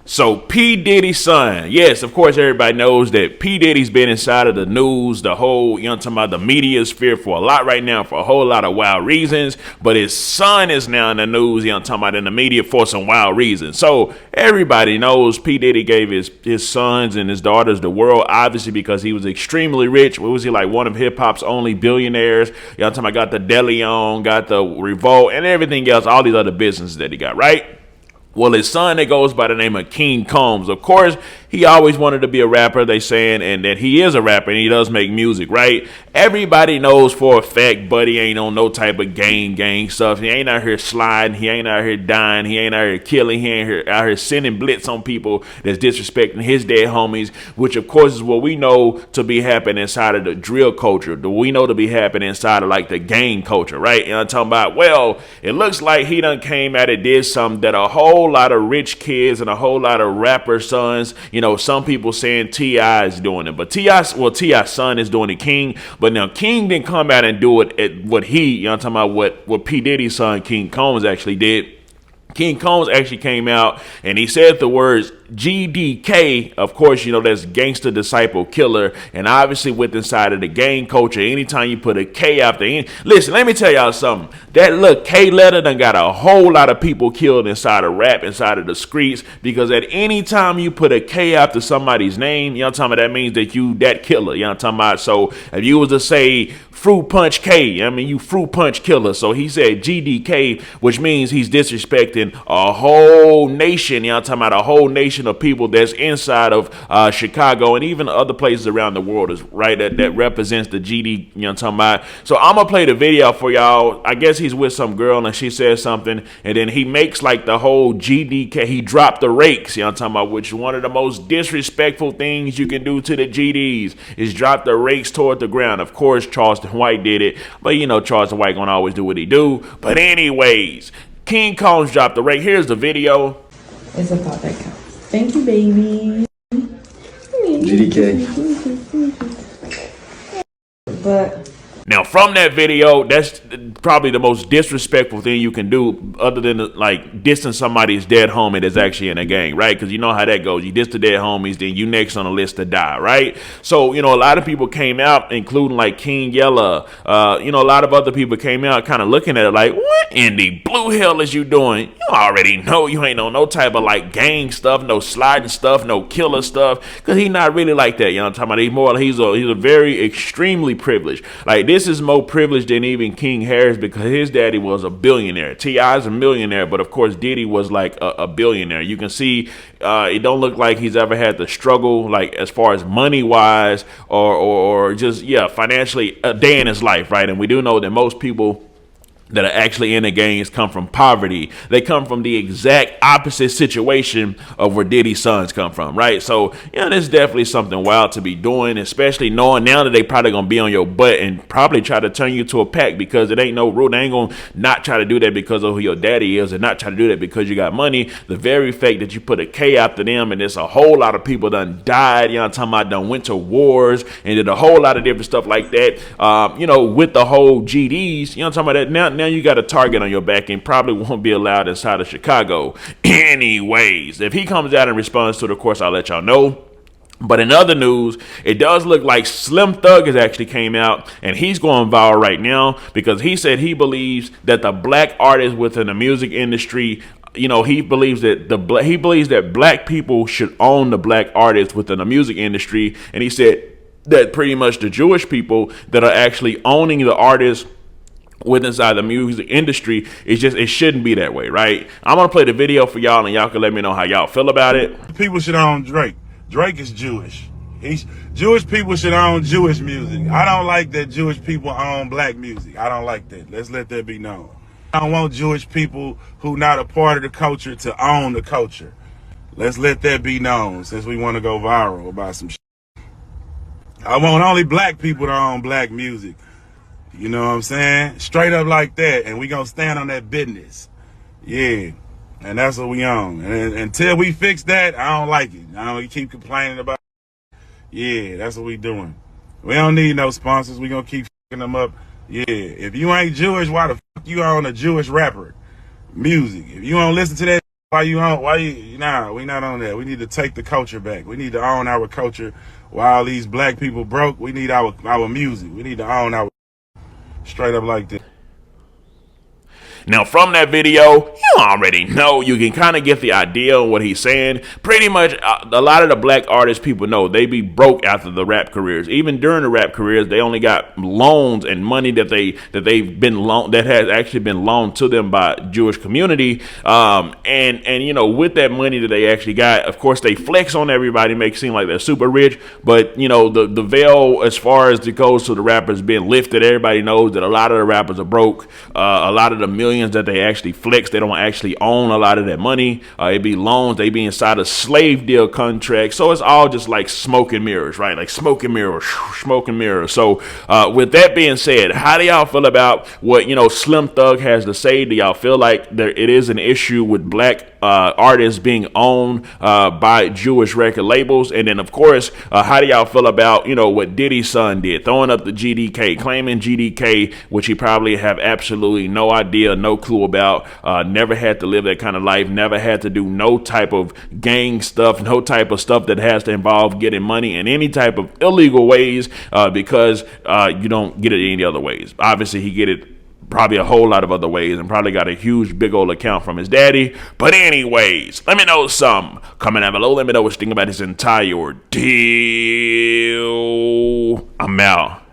So P. Diddy son, yes, of course everybody knows that P. Diddy's been inside of the news, the whole, you know, talking about the media sphere for a lot right now for a whole lot of wild reasons. But his son is now in the news, you know, talking about in the media for some wild reasons. So everybody knows P. Diddy gave his sons and his daughters the world, obviously because he was extremely rich. What was he, like one of hip hop's only billionaires? You know, talking about got the Deli on, got the Revolt, and everything else, all these other businesses that he got, right? Well, his son that goes by the name of King Combs, of course, he always wanted to be a rapper, they saying, and that he is a rapper and he does make music, right? Everybody knows for a fact Buddy ain't on no type of gang stuff. He ain't out here sliding. He ain't out here dying. He ain't out here killing. He ain't out here sending blitz on people that's disrespecting his dead homies, which, of course, is what we know to be happening inside of the drill culture. We know to be happening inside of, like, the gang culture, right? And I'm talking about, well, it looks like he done came out and did something that a whole lot of rich kids and a whole lot of rapper sons, you know, some people saying T.I. is doing it, but T.I.'s son is doing it, King. But now King didn't come out and do it at what he, you know, I'm talking about what P. Diddy's son, King Combs, actually did. King Combs actually came out and he said the words GDK. Of course, you know, that's gangster disciple killer. And obviously with inside of the gang culture, anytime you put a K after any, listen, let me tell y'all something. That little K letter done got a whole lot of people killed inside of rap, inside of the streets, because at any time you put a K after somebody's name, you know what I'm talking about, that means that you that killer. You know what I'm talking about? So if you was to say Fruit Punch K, I mean, you Fruit Punch killer. So he said GDK, which means he's disrespecting a whole nation. You know what I'm talking about? A whole nation of people that's inside of Chicago and even other places around the world, is right, that represents the GD, you know what I'm talking about? So I'm gonna play the video for y'all. I guess he's with some girl and she says something, and then he makes like the whole GDK, he dropped the rakes, you know what I'm talking about, which is one of the most disrespectful things you can do to the GDs, is drop the rakes toward the ground. Of course, Charleston White did it, but you know Charleston White gonna always do what he do. But anyways, King Combs dropped the rake. Here's the video. It's a thought that counts. Thank you, baby. GDK. But now from that video, that's probably the most disrespectful thing you can do, other than like dissing somebody's dead homie that's actually in a gang, right? Because you know how that goes. You diss the dead homies, then you next on the list to die, right? So, you know, a lot of people came out, including like King Yella, you know, a lot of other people came out kind of looking at it like, what in the blue hell is you doing? You already know you ain't on no type of like gang stuff, no sliding stuff, no killer stuff, because he's not really like that, you know what I'm talking about? He's a very extremely privileged. Like, this is more privileged than even King Harris, because his daddy was a billionaire. T.I.'s a millionaire, but of course Diddy was like a billionaire. You can see it don't look like he's ever had to struggle, like as far as money wise or just, yeah, financially a day in his life, right? And we do know that most people that are actually in the gangs come from poverty. They come from the exact opposite situation of where Diddy's sons come from, right? So, you know, there's definitely something wild to be doing, especially knowing now that they probably gonna be on your butt and probably try to turn you to a pack, because it ain't no rule. They ain't gonna not try to do that because of who your daddy is, and not try to do that because you got money. The very fact that you put a K after them, and there's a whole lot of people done died, you know what I'm talking about, done went to wars and did a whole lot of different stuff like that, you know, with the whole GDs, you know what I'm talking about, that now you got a target on your back and probably won't be allowed inside of Chicago. Anyways, if he comes out and responds to it, of course, I'll let y'all know. But in other news, it does look like Slim Thug has actually came out, and he's going viral right now because he said he believes that the black artists within the music industry, you know, he believes that black people should own the black artists within the music industry. And he said that pretty much the Jewish people that are actually owning the artists with inside the music industry, it shouldn't be that way, right? I'm gonna play the video for y'all, and y'all can let me know how y'all feel about it. People should own Drake. Drake is Jewish. Jewish people should own Jewish music. I don't like that Jewish people own black music. I don't like that. Let's let that be known. I don't want Jewish people who not a part of the culture to own the culture. Let's let that be known, since we want to go viral about some shit. I want only black people to own black music. You know what I'm saying? Straight up like that. And we gonna stand on that business. Yeah. And that's what we own. And until we fix that, I don't like it. I don't keep complaining about it. Yeah, that's what we doing. We don't need no sponsors. We gonna keep fucking them up. Yeah. If you ain't Jewish, why the fuck you own a Jewish rapper? Music. If you don't listen to that, Nah, we not on that. We need to take the culture back. We need to own our culture. While these black people broke, we need our music. We need to own our straight up like this. Now, from that video, you already know, you can kind of get the idea of what he's saying. Pretty much, a lot of the black artists people know, they be broke after the rap careers. Even during the rap careers, they only got loans and money that has actually been loaned to them by Jewish community. And you know, with that money that they actually got, of course, they flex on everybody, make it seem like they're super rich. But you know, the veil as far as it goes to the rappers being lifted, everybody knows that a lot of the rappers are broke. A lot of the millions that they actually flex, they don't actually own a lot of that money. It be loans, they be inside a slave deal contract. So it's all just like smoke and mirrors, right? Like smoke and mirrors, smoke and mirrors. So with that being said, how do y'all feel about what, you know, Slim Thug has to say? Do y'all feel like it is an issue with black artists being owned by Jewish record labels? And then of course, how do y'all feel about, you know, what Diddy Son did, throwing up the GDK, claiming GDK, which he probably have absolutely no idea, no clue about, never had to live that kind of life, never had to do no type of gang stuff, no type of stuff that has to involve getting money in any type of illegal ways, because you don't get it any other ways. Obviously he get it probably a whole lot of other ways, and probably got a huge big old account from his daddy. But anyways, let me know some. Comment down below, let me know what you think about this entire ordeal. I'm out.